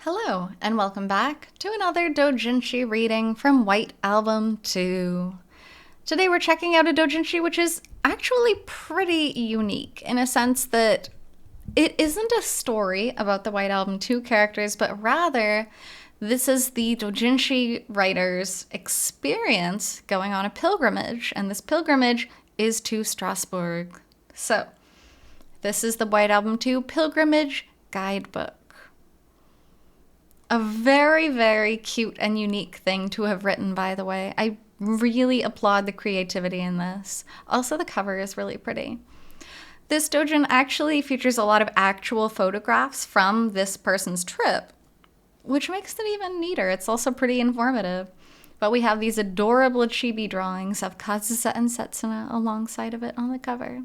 Hello, and welcome back to another Doujinshi reading from White Album 2. Today we're checking out a Doujinshi which is actually pretty unique in a sense that it isn't a story about the White Album 2 characters, but rather this is the Doujinshi writer's experience going on a pilgrimage, and this pilgrimage is to Strasbourg. So, this is the White Album 2 Pilgrimage Guidebook. A very, very cute and unique thing to have written, by the way. I really applaud the creativity in this. Also, the cover is really pretty. This doujin actually features a lot of actual photographs from this person's trip, which makes it even neater. It's also pretty informative. But we have these adorable chibi drawings of Kazusa and Setsuna alongside of it on the cover.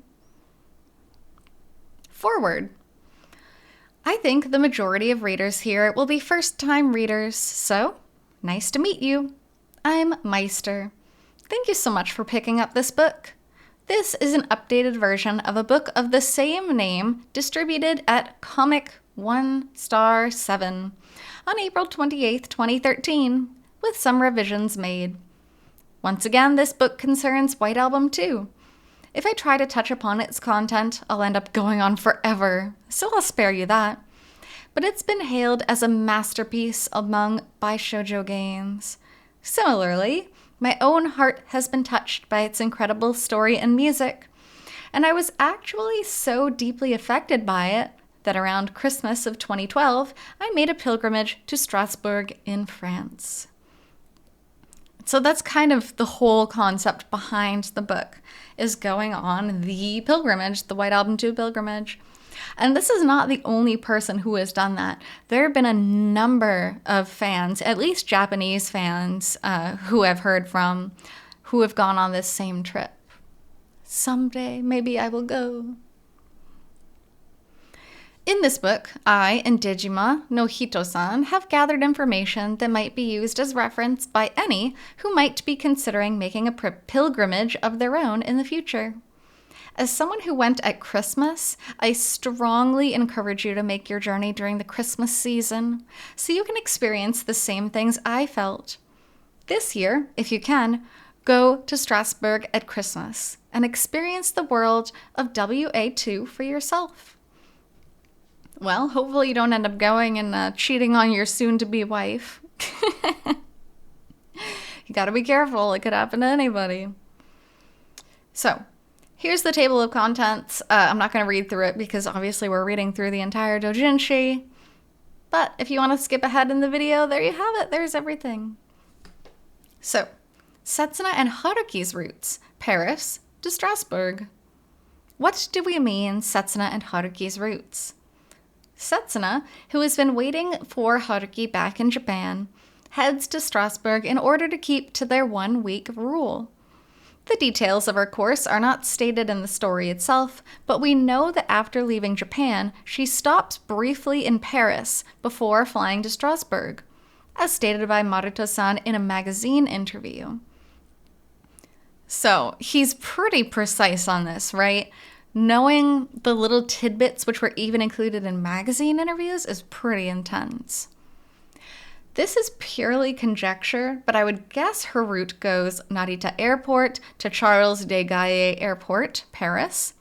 Forward. I think the majority of readers here will be first-time readers, so nice to meet you. I'm Meister. Thank you so much for picking up this book. This is an updated version of a book of the same name distributed at Comic 1*7 on April 28th, 2013, with some revisions made. Once again, this book concerns White Album 2. If I try to touch upon its content, I'll end up going on forever, so I'll spare you that. But it's been hailed as a masterpiece among shoujo games. Similarly, my own heart has been touched by its incredible story and music, and I was actually so deeply affected by it that around Christmas of 2012, I made a pilgrimage to Strasbourg in France. So that's kind of the whole concept behind the book, is going on the pilgrimage, the White Album 2 pilgrimage. And this is not the only person who has done that. There have been a number of fans, at least Japanese fans, who I've heard from, who have gone on this same trip. Someday, maybe I will go. In this book, I and Dejima no Hito-san have gathered information that might be used as reference by any who might be considering making a pilgrimage of their own in the future. As someone who went at Christmas, I strongly encourage you to make your journey during the Christmas season so you can experience the same things I felt. This year, if you can, go to Strasbourg at Christmas and experience the world of WA2 for yourself. Well, hopefully you don't end up going and cheating on your soon-to-be wife. You gotta be careful. It could happen to anybody. So, here's the table of contents. I'm not going to read through it because obviously we're reading through the entire Doujinshi. But if you want to skip ahead in the video, there you have it. There's everything. So, Setsuna and Haruki's roots, Paris to Strasbourg. What do we mean, Setsuna and Haruki's roots? Setsuna, who has been waiting for Haruki back in Japan, heads to Strasbourg in order to keep to their 1-week rule. The details of her course are not stated in the story itself, but we know that after leaving Japan, she stops briefly in Paris before flying to Strasbourg, as stated by Maruto-san in a magazine interview. So, he's pretty precise on this, right? Knowing the little tidbits which were even included in magazine interviews is pretty intense. This is purely conjecture, but I would guess her route goes Narita Airport to Charles de Gaulle Airport, Paris.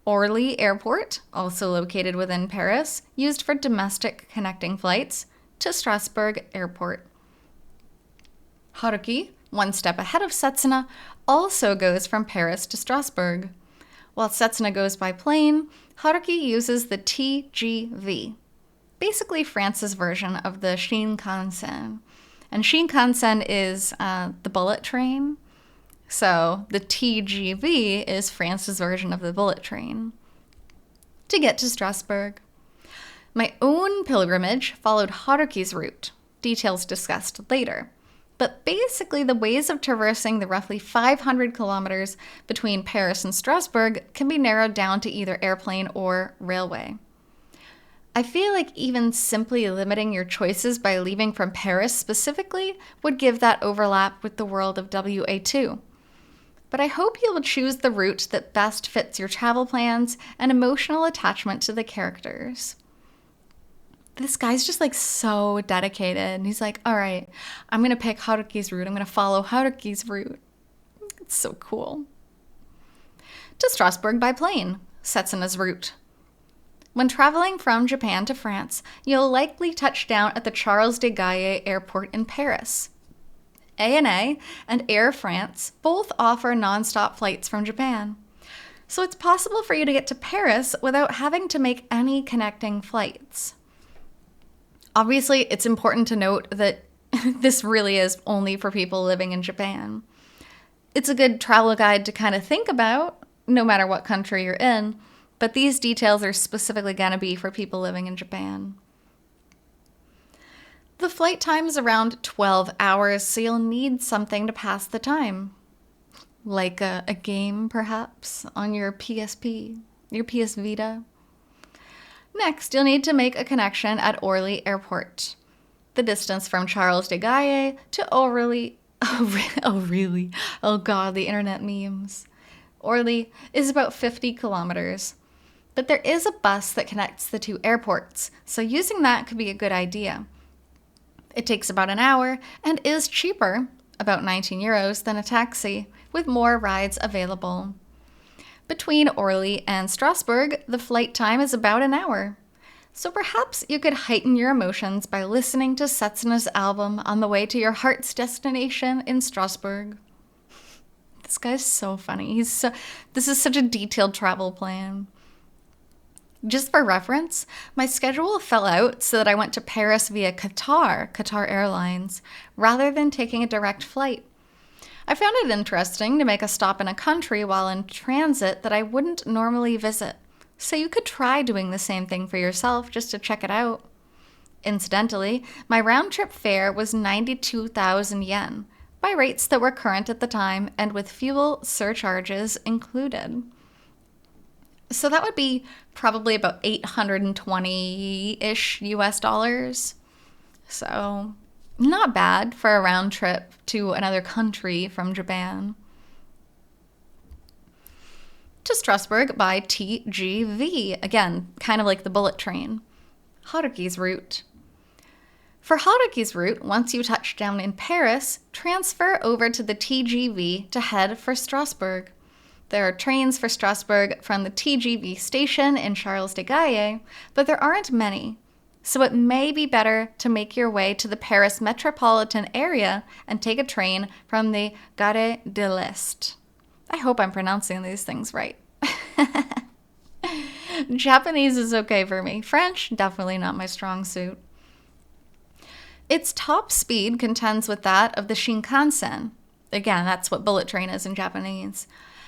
Orly Airport, also located within Paris, used for domestic connecting flights, to Strasbourg Airport. Haruki, one step ahead of Setsuna, also goes from Paris to Strasbourg. While Setsuna goes by plane, Haruki uses the TGV, basically France's version of the Shinkansen. And Shinkansen is the bullet train, so the TGV is France's version of the bullet train. To get to Strasbourg. My own pilgrimage followed Haruki's route, details discussed later. But basically, the ways of traversing the roughly 500 kilometers between Paris and Strasbourg can be narrowed down to either airplane or railway. I feel like even simply limiting your choices by leaving from Paris specifically would give that overlap with the world of WA2. But I hope you will choose the route that best fits your travel plans and emotional attachment to the characters. This guy's just like so dedicated. And he's like, all right, I'm going to pick Haruki's route. I'm going to follow Haruki's route. It's so cool. To Strasbourg by plane, Setsuna's route. When traveling from Japan to France, you'll likely touch down at the Charles de Gaulle Airport in Paris. ANA and Air France both offer non-stop flights from Japan. So it's possible for you to get to Paris without having to make any connecting flights. Obviously, it's important to note that this really is only for people living in Japan. It's a good travel guide to kind of think about, no matter what country you're in, but these details are specifically going to be for people living in Japan. The flight time is around 12 hours, so you'll need something to pass the time. Like a game, perhaps, on your PSP, your PS Vita. Next, you'll need to make a connection at Orly Airport. The distance from Charles de Gaulle to Orly... Oh, really? Oh, God, the internet memes. Orly is about 50 kilometers. But there is a bus that connects the two airports, so using that could be a good idea. It takes about an hour and is cheaper, about 19 euros, than a taxi, with more rides available. Between Orly and Strasbourg, the flight time is about an hour. So perhaps you could heighten your emotions by listening to Setsuna's album on the way to your heart's destination in Strasbourg. This guy's so funny. This is such a detailed travel plan. Just for reference, my schedule fell out so that I went to Paris via Qatar Airlines, rather than taking a direct flight. I found it interesting to make a stop in a country while in transit that I wouldn't normally visit, so you could try doing the same thing for yourself just to check it out. Incidentally, my round-trip fare was 92,000 yen, by rates that were current at the time and with fuel surcharges included. So that would be probably about 820-ish US dollars. So not bad for a round trip to another country from Japan. To Strasbourg by TGV. Again, kind of like the bullet train. Haruki's route. For Haruki's route, once you touch down in Paris, transfer over to the TGV to head for Strasbourg. There are trains for Strasbourg from the TGV station in Charles de Gaulle, but there aren't many, so it may be better to make your way to the Paris metropolitan area and take a train from the Gare de l'Est. I hope I'm pronouncing these things right. Japanese is okay for me. French, definitely not my strong suit. Its top speed contends with that of the Shinkansen. Again, that's what bullet train is in Japanese.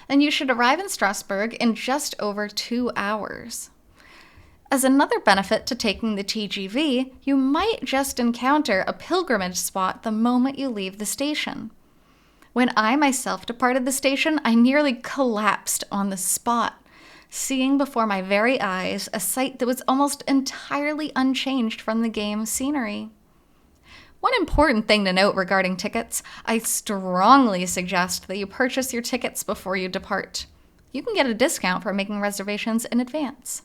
And you should arrive in Strasbourg in just over 2 hours. As another benefit to taking the TGV, you might just encounter a pilgrimage spot the moment you leave the station. When I myself departed the station, I nearly collapsed on the spot, seeing before my very eyes a sight that was almost entirely unchanged from the game's scenery. One important thing to note regarding tickets, I strongly suggest that you purchase your tickets before you depart. You can get a discount for making reservations in advance.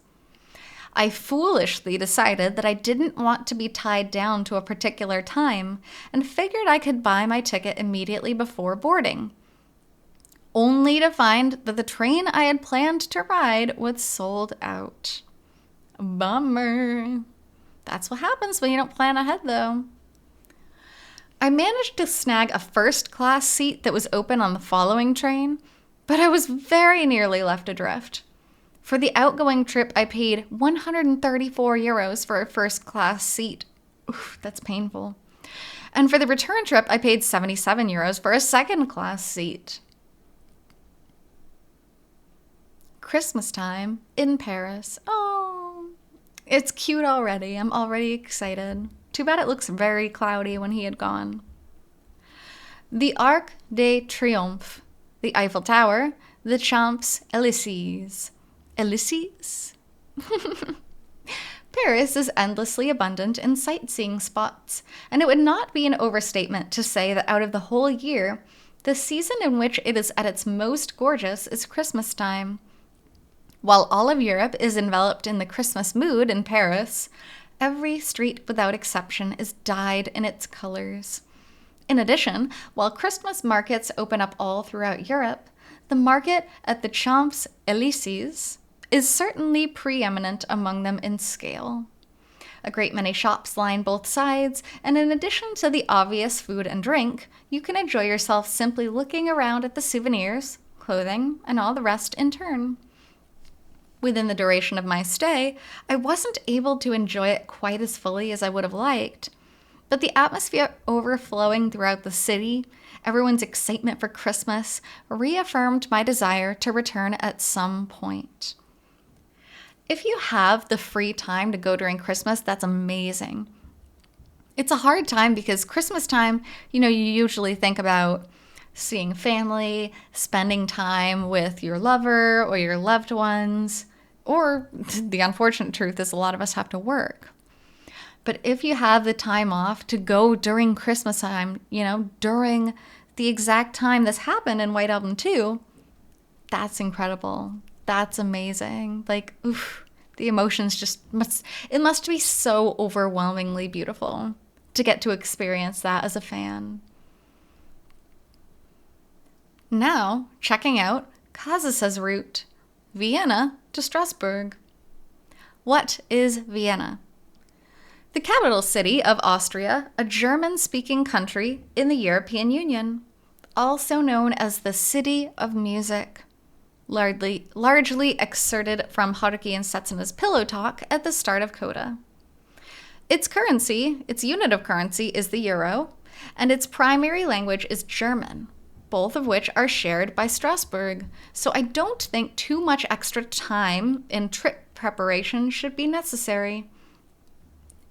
I foolishly decided that I didn't want to be tied down to a particular time and figured I could buy my ticket immediately before boarding, only to find that the train I had planned to ride was sold out. Bummer. That's what happens when you don't plan ahead, though. I managed to snag a first-class seat that was open on the following train, but I was very nearly left adrift. For the outgoing trip, I paid 134 euros for a first-class seat. Oof, that's painful. And for the return trip, I paid 77 euros for a second-class seat. Christmas time in Paris. Oh, it's cute already. I'm already excited. Too bad it looks very cloudy when he had gone. The Arc de Triomphe, the Eiffel Tower, the Champs-Élysées. Élysées? Paris is endlessly abundant in sightseeing spots, and it would not be an overstatement to say that out of the whole year, the season in which it is at its most gorgeous is Christmas time. While all of Europe is enveloped in the Christmas mood in Paris, Every street without exception is dyed in its colors. In addition, while Christmas markets open up all throughout Europe, the market at the Champs-Élysées is certainly preeminent among them in scale. A great many shops line both sides, and in addition to the obvious food and drink, you can enjoy yourself simply looking around at the souvenirs, clothing, and all the rest in turn. Within the duration of my stay, I wasn't able to enjoy it quite as fully as I would have liked, but the atmosphere overflowing throughout the city, everyone's excitement for Christmas, reaffirmed my desire to return at some point. If you have the free time to go during Christmas, that's amazing. It's a hard time because Christmas time, you usually think about seeing family, spending time with your lover or your loved ones, or the unfortunate truth is a lot of us have to work. But if you have the time off to go during Christmas time, during the exact time this happened in White Album 2, that's incredible. That's amazing. The emotions it must be so overwhelmingly beautiful to get to experience that as a fan. Now, checking out Kazusa's route, Vienna to Strasbourg. What is Vienna? The capital city of Austria, a German-speaking country in the European Union, also known as the City of Music. Largely excerpted from Haruki and Setsuna's pillow talk at the start of CODA. Its unit of currency is the euro, and its primary language is German, both of which are shared by Strasbourg, so I don't think too much extra time in trip preparation should be necessary.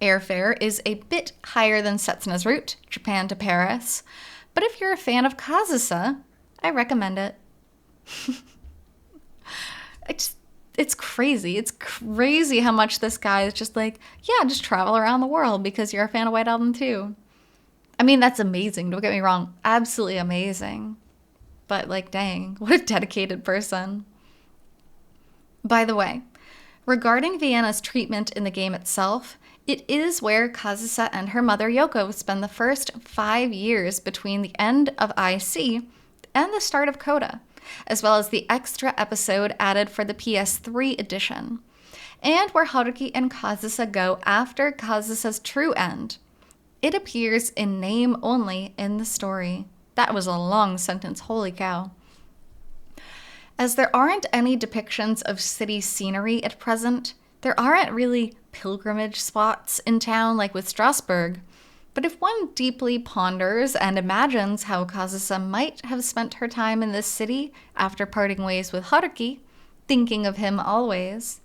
Airfare is a bit higher than Setsuna's route, Japan to Paris, but if you're a fan of Kazusa, I recommend it. It's crazy. It's crazy how much this guy is just just travel around the world because you're a fan of White Album 2. I mean, that's amazing. Don't get me wrong. Absolutely amazing. But dang, what a dedicated person. By the way, regarding Vienna's treatment in the game itself, it is where Kazusa and her mother Yoko spend the first 5 years between the end of IC and the start of CODA, as well as the extra episode added for the PS3 edition, and where Haruki and Kazusa go after Kazusa's true end. It appears in name only in the story. That was a long sentence, holy cow. As there aren't any depictions of city scenery at present, there aren't really pilgrimage spots in town like with Strasbourg, but if one deeply ponders and imagines how Kazusa might have spent her time in this city after parting ways with Haruki, thinking of him always,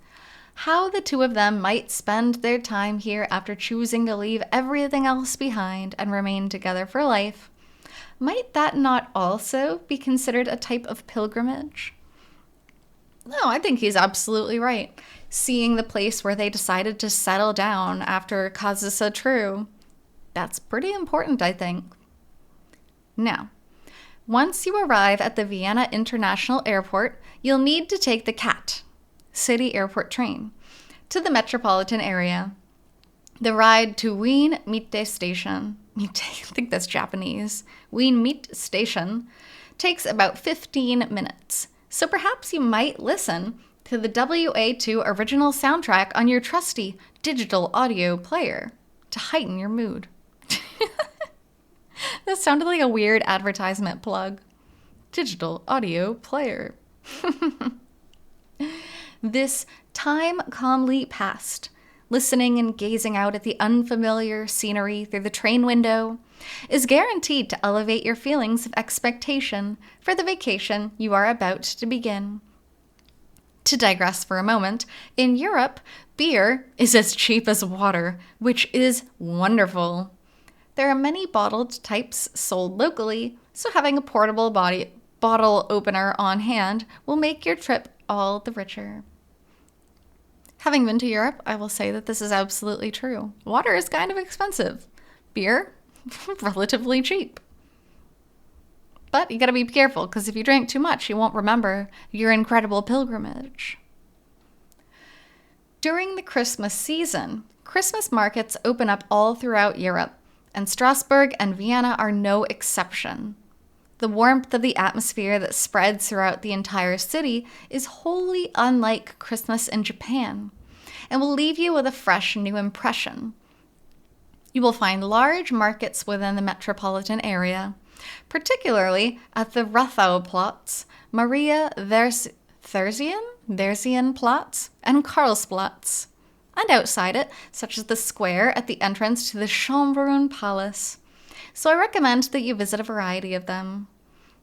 how the two of them might spend their time here after choosing to leave everything else behind and remain together for life, might that not also be considered a type of pilgrimage? No, I think he's absolutely right. Seeing the place where they decided to settle down after Kazusa True. That's pretty important, I think. Now, once you arrive at the Vienna International Airport, you'll need to take the CAT, City Airport train, to the metropolitan area. The ride to Wien Mitte Station, I think that's Japanese, Wien Mitte Station, takes about 15 minutes. So perhaps you might listen to the WA2 original soundtrack on your trusty digital audio player to heighten your mood. That sounded like a weird advertisement plug. Digital audio player. This time calmly passed, listening and gazing out at the unfamiliar scenery through the train window, is guaranteed to elevate your feelings of expectation for the vacation you are about to begin. To digress for a moment, in Europe, beer is as cheap as water, which is wonderful. There are many bottled types sold locally, so having a portable bottle opener on hand will make your trip all the richer. Having been to Europe, I will say that this is absolutely true. Water is kind of expensive. Beer, relatively cheap. But you gotta be careful, because if you drink too much, you won't remember your incredible pilgrimage. During the Christmas season, Christmas markets open up all throughout Europe, and Strasbourg and Vienna are no exception. The warmth of the atmosphere that spreads throughout the entire city is wholly unlike Christmas in Japan, and will leave you with a fresh new impression. You will find large markets within the metropolitan area, particularly at the Rathauplatz, Maria Theresienplatz, and Karlsplatz, and outside it, such as the square at the entrance to the Schönbrunn Palace. So I recommend that you visit a variety of them.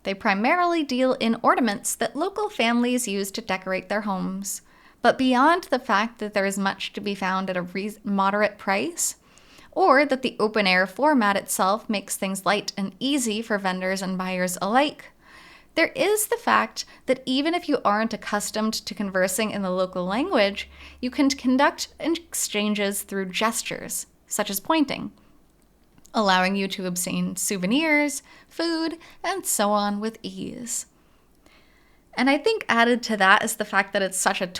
They primarily deal in ornaments that local families use to decorate their homes. But beyond the fact that there is much to be found at a moderate price, or that the open-air format itself makes things light and easy for vendors and buyers alike, there is the fact that even if you aren't accustomed to conversing in the local language, you can conduct exchanges through gestures, such as pointing, allowing you to obtain souvenirs, food, and so on with ease. And I think added to that is the fact that it's such a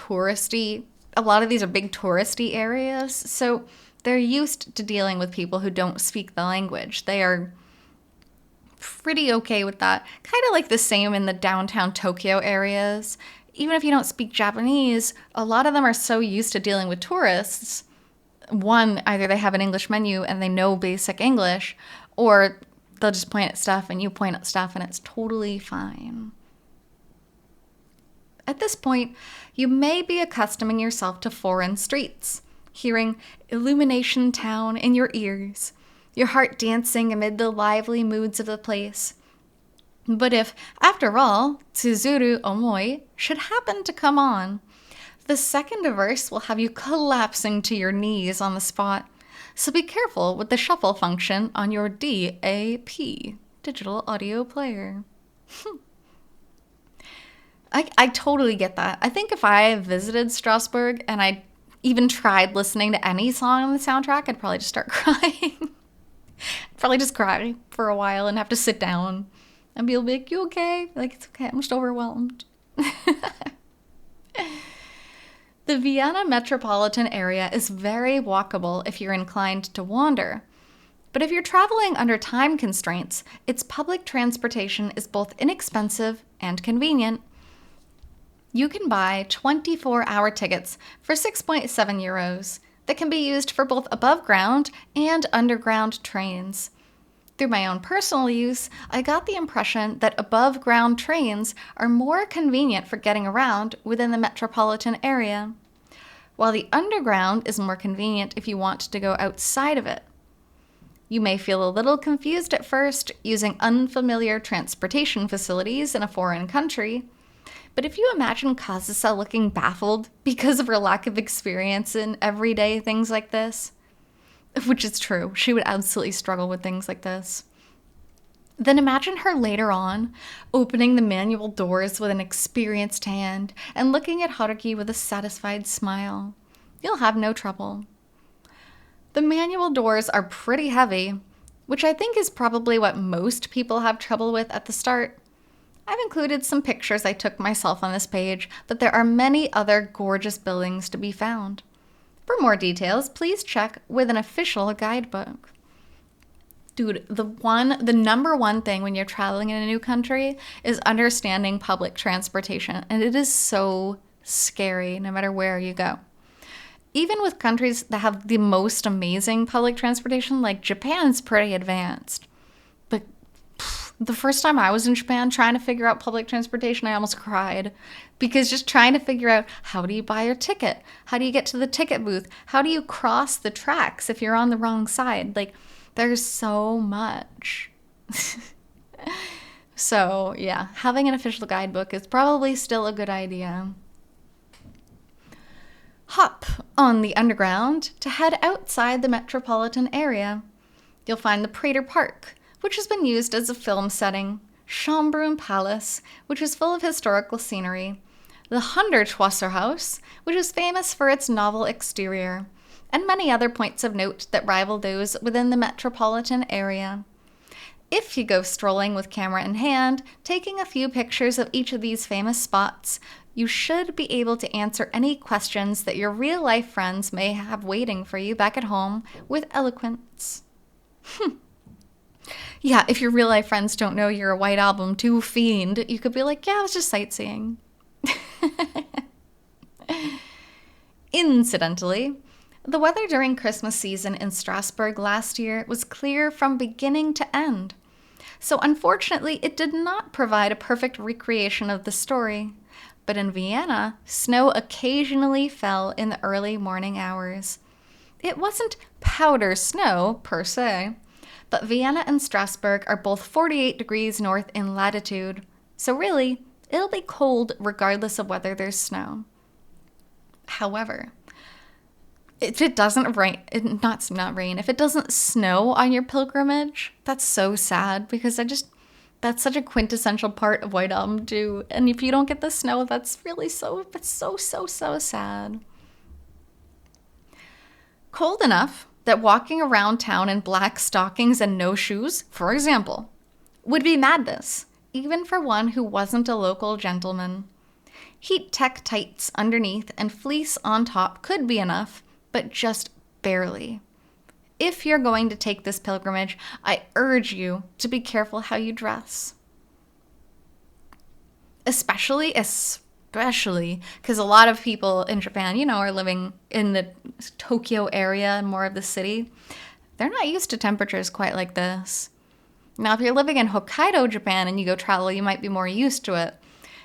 lot of these are big touristy areas, so they're used to dealing with people who don't speak the language. They are pretty okay with that. Kind of like the same in the downtown Tokyo areas. Even if you don't speak Japanese, a lot of them are so used to dealing with tourists. One, either they have an English menu and they know basic English, or they'll just point at stuff and you point at stuff and it's totally fine. At this point, you may be accustoming yourself to foreign streets, hearing Illumination Town in your ears, your heart dancing amid the lively moods of the place. But if, after all, Tsuzuru Omoi should happen to come on, the second verse will have you collapsing to your knees on the spot, so be careful with the shuffle function on your DAP, digital audio player. I totally get that. I think if I visited Strasbourg and I even tried listening to any song on the soundtrack, I'd probably just start crying. I'd probably just cry for a while and have to sit down and be like, you okay? Like, it's okay, I'm just overwhelmed. The Vienna metropolitan area is very walkable if you're inclined to wander. But if you're traveling under time constraints, its public transportation is both inexpensive and convenient. You can buy 24-hour tickets for 6.7 euros that can be used for both above-ground and underground trains. Through my own personal use, I got the impression that above-ground trains are more convenient for getting around within the metropolitan area, while the underground is more convenient if you want to go outside of it. You may feel a little confused at first using unfamiliar transportation facilities in a foreign country, but if you imagine Kazusa looking baffled because of her lack of experience in everyday things like this, which is true, she would absolutely struggle with things like this, then imagine her later on opening the manual doors with an experienced hand and looking at Haruki with a satisfied smile. You'll have no trouble. The manual doors are pretty heavy, which I think is probably what most people have trouble with at the start. I've included some pictures I took myself on this page, but there are many other gorgeous buildings to be found. For more details, please check with an official guidebook. Dude, the number one thing when you're traveling in a new country is understanding public transportation, and it is so scary no matter where you go. Even with countries that have the most amazing public transportation, like Japan's pretty advanced. But the first time I was in Japan trying to figure out public transportation, I almost cried. Because just trying to figure out, how do you buy your ticket? How do you get to the ticket booth? How do you cross the tracks if you're on the wrong side? Like, there's so much. So, yeah, having an official guidebook is probably still a good idea. Hop on the underground to head outside the metropolitan area. You'll find the Prater Park, which has been used as a film setting, Schönbrunn Palace, which is full of historical scenery, the Hundertwasser House, which is famous for its novel exterior, and many other points of note that rival those within the metropolitan area. If you go strolling with camera in hand, taking a few pictures of each of these famous spots, you should be able to answer any questions that your real-life friends may have waiting for you back at home with eloquence. Yeah, if your real-life friends don't know you're a White Album 2 fiend, you could be like, yeah, I was just sightseeing. Incidentally, the weather during Christmas season in Strasbourg last year was clear from beginning to end. So unfortunately, it did not provide a perfect recreation of the story. But in Vienna, snow occasionally fell in the early morning hours. It wasn't powder snow, per se, but Vienna and Strasbourg are both 48 degrees north in latitude, so really, it'll be cold regardless of whether there's snow. However, if it doesn't rain, if it doesn't snow on your pilgrimage, that's so sad because that's such a quintessential part of White Album 2. And if you don't get the snow, that's so sad. Cold enough that walking around town in black stockings and no shoes, for example, would be madness, even for one who wasn't a local gentleman. Heat tech tights underneath and fleece on top could be enough, but just barely. If you're going to take this pilgrimage, I urge you to be careful how you dress. Especially because a lot of people in Japan, are living in the Tokyo area and more of the city. They're not used to temperatures quite like this. Now, if you're living in Hokkaido, Japan, and you go travel, you might be more used to it.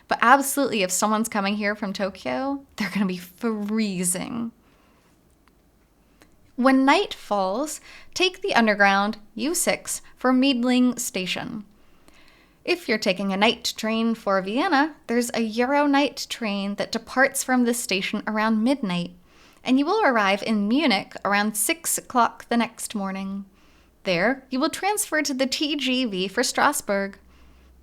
But absolutely, if someone's coming here from Tokyo, they're going to be freezing. When night falls, take the underground U6 for Miedling Station. If you're taking a night train for Vienna, there's a Euro night train that departs from this station around midnight, and you will arrive in Munich around 6 o'clock the next morning. There, you will transfer to the TGV for Strasbourg.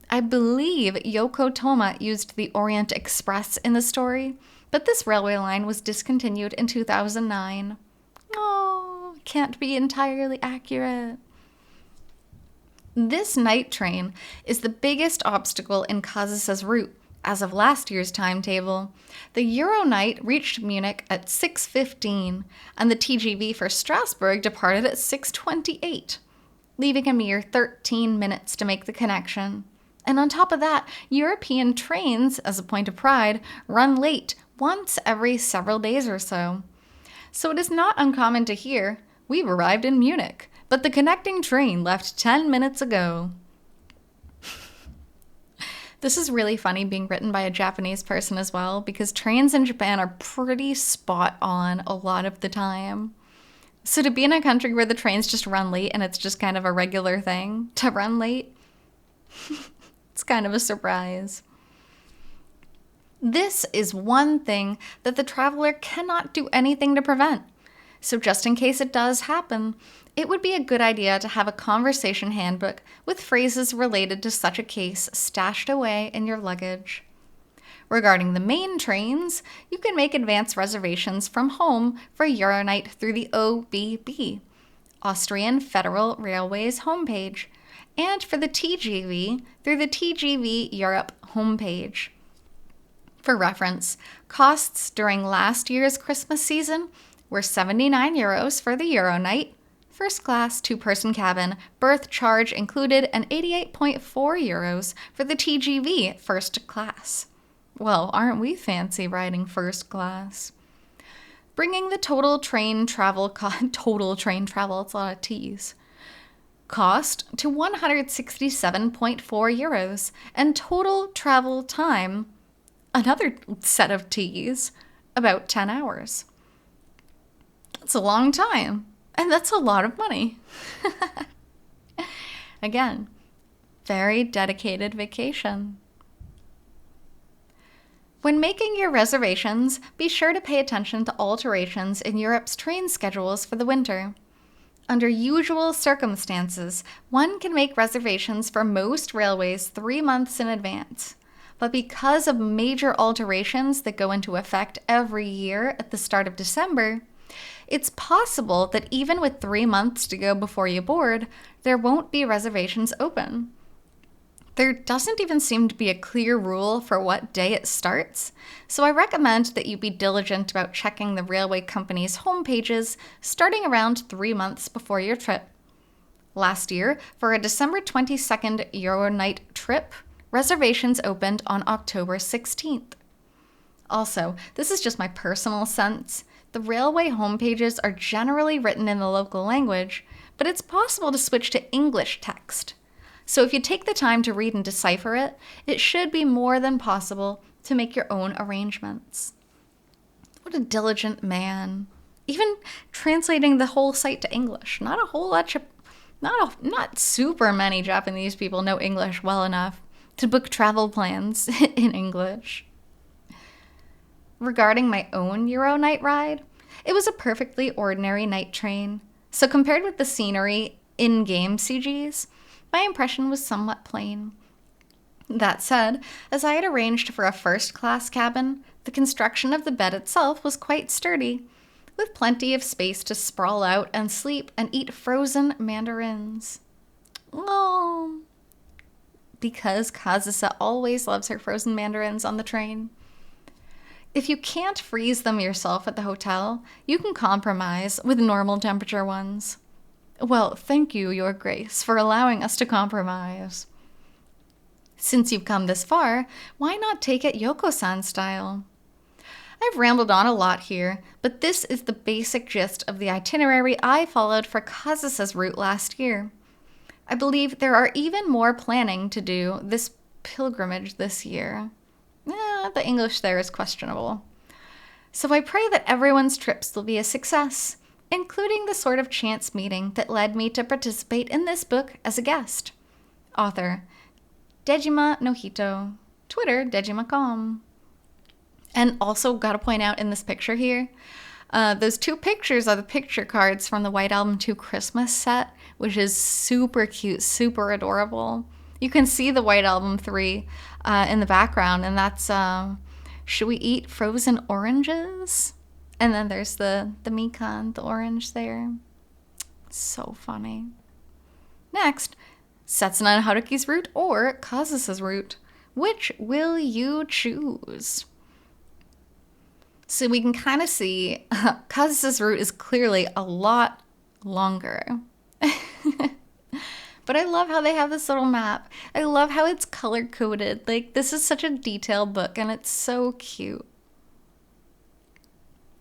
I believe Yoko Toma used the Orient Express in the story, but this railway line was discontinued in 2009. Oh, can't be entirely accurate. This night train is the biggest obstacle in Kazusa's route as of last year's timetable. The Euro night reached Munich at 6:15, and the TGV for Strasbourg departed at 6:28, leaving a mere 13 minutes to make the connection. And on top of that, European trains, as a point of pride, run late once every several days or so. So it is not uncommon to hear, "We've arrived in Munich, but the connecting train left 10 minutes ago." This is really funny being written by a Japanese person as well, because trains in Japan are pretty spot on a lot of the time. So to be in a country where the trains just run late and it's just kind of a regular thing to run late, it's kind of a surprise. This is one thing that the traveler cannot do anything to prevent. So just in case it does happen, it would be a good idea to have a conversation handbook with phrases related to such a case stashed away in your luggage. Regarding the main trains, you can make advance reservations from home for Euronight through the OBB, Austrian Federal Railways homepage, and for the TGV through the TGV Europe homepage. For reference, costs during last year's Christmas season were €79 for the Euronight, first class two-person cabin, berth charge included, and €88.4 for the TGV first class. Well, aren't we fancy riding first class? Bringing the total train travel, it's a lot of T's, cost to €167.4, and total travel time, another set of T's, about 10 hours. That's a long time, and that's a lot of money. Again, very dedicated vacation. When making your reservations, be sure to pay attention to alterations in Europe's train schedules for the winter. Under usual circumstances, one can make reservations for most railways 3 months in advance. But because of major alterations that go into effect every year at the start of December, it's possible that even with 3 months to go before you board, there won't be reservations open. There doesn't even seem to be a clear rule for what day it starts, so I recommend that you be diligent about checking the railway company's homepages starting around 3 months before your trip. Last year, for a December 22nd Euronight trip, reservations opened on October 16th. Also, this is just my personal sense. The railway homepages are generally written in the local language, but it's possible to switch to English text. So if you take the time to read and decipher it, it should be more than possible to make your own arrangements. What a diligent man. Even translating the whole site to English. Not super many Japanese people know English well enough to book travel plans in English. Regarding my own Euro night ride, it was a perfectly ordinary night train. So compared with the scenery in-game CGs, my impression was somewhat plain. That said, as I had arranged for a first-class cabin, the construction of the bed itself was quite sturdy, with plenty of space to sprawl out and sleep and eat frozen mandarins. Oh, because Kazusa always loves her frozen mandarins on the train. If you can't freeze them yourself at the hotel, you can compromise with normal temperature ones. Well, thank you, Your Grace, for allowing us to compromise. Since you've come this far, why not take it Yoko-san style? I've rambled on a lot here, but this is the basic gist of the itinerary I followed for Kazusa's route last year. I believe there are even more planning to do this pilgrimage this year. The English there is questionable. So I pray that everyone's trips will be a success, including the sort of chance meeting that led me to participate in this book as a guest. Author, Dejima no Hito. Twitter, Dejima.com. And also, gotta point out in this picture here, those two pictures are the picture cards from the White Album 2 Christmas set, which is super cute, super adorable. You can see the White Album 3 in the background, and that's Should We Eat Frozen Oranges? And then there's the mikan, the orange there. So funny. Next, Setsuna and Haruki's route or Kazusa's route. Which will you choose? So we can kind of see Kazusa's route is clearly a lot longer. But I love how they have this little map. I love how it's color-coded. Like, this is such a detailed book, and it's so cute.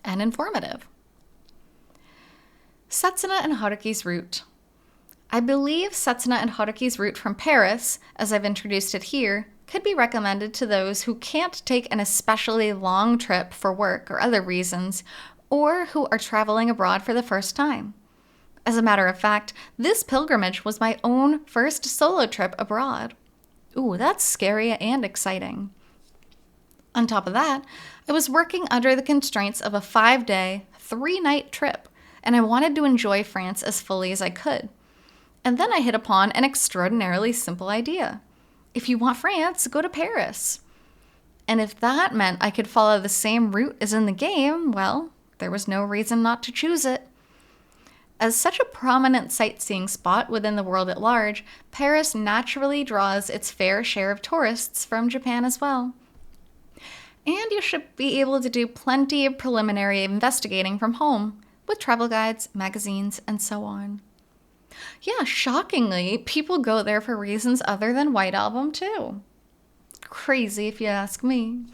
And informative. Setsuna and Haruki's route. I believe Setsuna and Haruki's route from Paris, as I've introduced it here, could be recommended to those who can't take an especially long trip for work or other reasons, or who are traveling abroad for the first time. As a matter of fact, this pilgrimage was my own first solo trip abroad. Ooh, that's scary and exciting. On top of that, I was working under the constraints of a 5-day, 3-night trip, and I wanted to enjoy France as fully as I could. And then I hit upon an extraordinarily simple idea. If you want France, go to Paris. And if that meant I could follow the same route as in the game, well, there was no reason not to choose it. As such a prominent sightseeing spot within the world at large, Paris naturally draws its fair share of tourists from Japan as well. And you should be able to do plenty of preliminary investigating from home, with travel guides, magazines, and so on. Yeah, shockingly, people go there for reasons other than White Album too. Crazy if you ask me.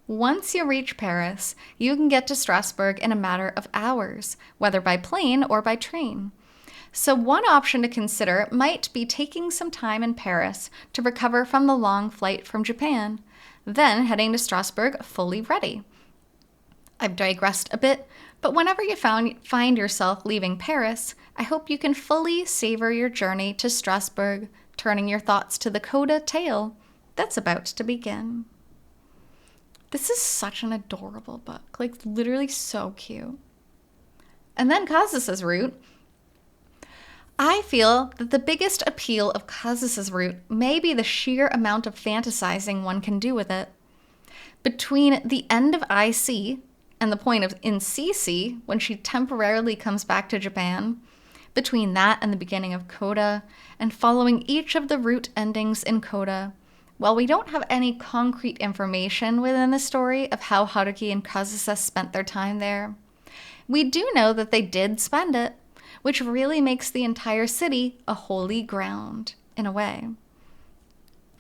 Once you reach Paris, you can get to Strasbourg in a matter of hours, whether by plane or by train. So one option to consider might be taking some time in Paris to recover from the long flight from Japan, then heading to Strasbourg fully ready. I've digressed a bit, but whenever you find yourself leaving Paris, I hope you can fully savor your journey to Strasbourg, turning your thoughts to the CODA tale that's about to begin. This is such an adorable book, like literally so cute. And then Kazusa's route. I feel that the biggest appeal of Kazusa's route may be the sheer amount of fantasizing one can do with it. Between the end of IC and the point of in CC, when she temporarily comes back to Japan, Between that and the beginning of CODA, and following each of the route endings in CODA, while we don't have any concrete information within the story of how Haruki and Kazusa spent their time there, we do know that they did spend it, which really makes the entire city a holy ground, in a way.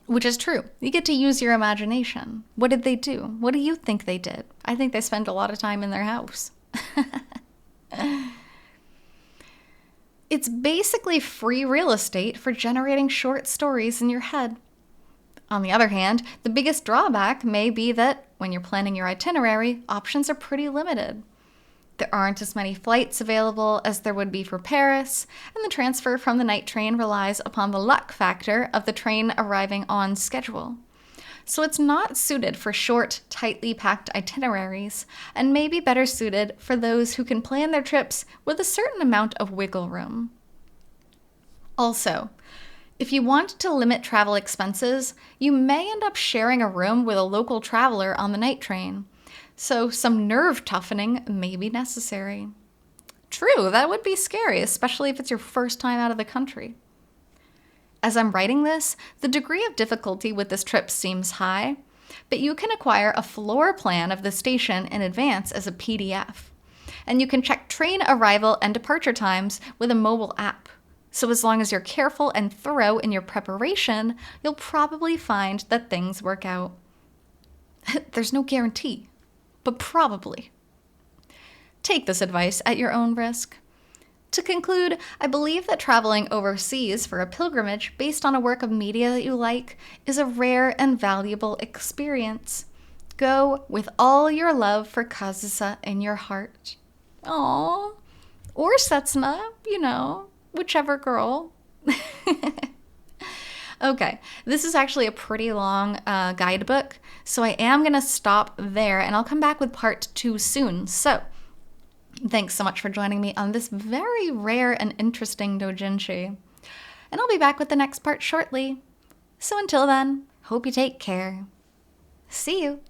Which is true. You get to use your imagination. What did they do? What do you think they did? I think they spent a lot of time in their house. It's basically free real estate for generating short stories in your head. On the other hand, the biggest drawback may be that when you're planning your itinerary, options are pretty limited. There aren't as many flights available as there would be for Paris, and the transfer from the night train relies upon the luck factor of the train arriving on schedule. So it's not suited for short, tightly packed itineraries, and may be better suited for those who can plan their trips with a certain amount of wiggle room. Also, if you want to limit travel expenses, you may end up sharing a room with a local traveler on the night train, so some nerve toughening may be necessary. True, that would be scary, especially if it's your first time out of the country. As I'm writing this, the degree of difficulty with this trip seems high, but you can acquire a floor plan of the station in advance as a PDF. And you can check train arrival and departure times with a mobile app. So as long as you're careful and thorough in your preparation, you'll probably find that things work out. There's no guarantee, but probably. Take this advice at your own risk. To conclude, I believe that traveling overseas for a pilgrimage based on a work of media that you like is a rare and valuable experience. Go with all your love for Kazusa in your heart. Aww. Or Setsuna, whichever girl. Okay, this is actually a pretty long guidebook, so I am going to stop there, and I'll come back with part 2 soon. So, thanks so much for joining me on this very rare and interesting doujinshi. And I'll be back with the next part shortly. So until then, hope you take care. See you!